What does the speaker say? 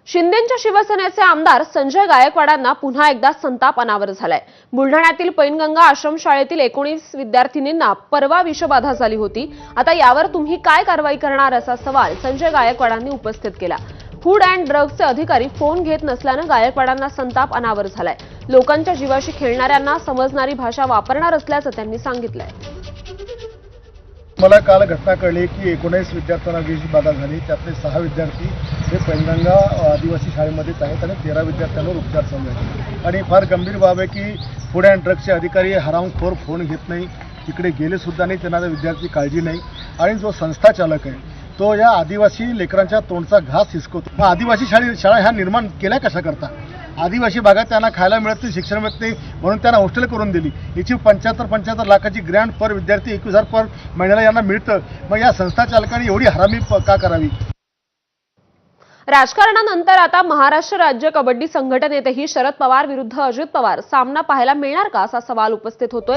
शिंदेंच्या शिवसेनेचे आमदार संजय गायकवाडांना पुन्हा एकदा संताप अनावर झालाय। बुलढाण्यातील पैनगंगा आश्रमशाळेतील 19 विद्यार्थिनींना परवा विषबाधा झाली होती। आता यावर तुम्ही काय कारवाई करणार असा सवाल संजय गायकवाडांनी उपस्थित केला। फूड अँड ड्रग्सचे अधिकारी फोन घेत नसल्याने गायकवाडांना संताप अनावर झालाय। लोकांच्या जीवाशी खेळणाऱ्यांना समजणारी भाषा वापरणार असल्याचं त्यांनी सांगितलंय। मला काल घटना कळली की 19 विद्यार्थ्यांना विषबाधा झाली। त्यातले 6 विद्यार्थी हे पैनगंगा आदिवासी शाळेमध्येच आहेत आणि 13 विद्यार्थ्यांवर उपचार चालू आहेत। आणि फार गंभीर बाब आहे की फूड अँड ड्रग्सचे अधिकारी हरामखोर फोन घेत नाही, तिकडे गेले सुद्धा नाही, त्यांना विद्यार्थी काळजी नाही। आणि जो संस्था चालक आहे तो या आदिवासी लेकरांच्या तोंडचा घास हिसकवतो। मग आदिवासी शाळा ह्या निर्माण केल्या कशा करता? आदिवासी भागात त्यांना खायला मिळत नाही, शिक्षण मिळत नाही, म्हणून त्यांना हॉस्टेल करून दिली। याची 75 लाखाची ग्रँट पर विद्यार्थी 21,000 पर महिन्याला यांना मिळतं। मग या संस्था चालकांनी एवढी हरामी का करावी? राजकारणानंतर आता महाराष्ट्र राज्य कबड्डी संघटनेतही शरद पवार विरुद्ध अजित पवार सामना पाहायला मिळणार का असा सवाल उपस्थित होतोय।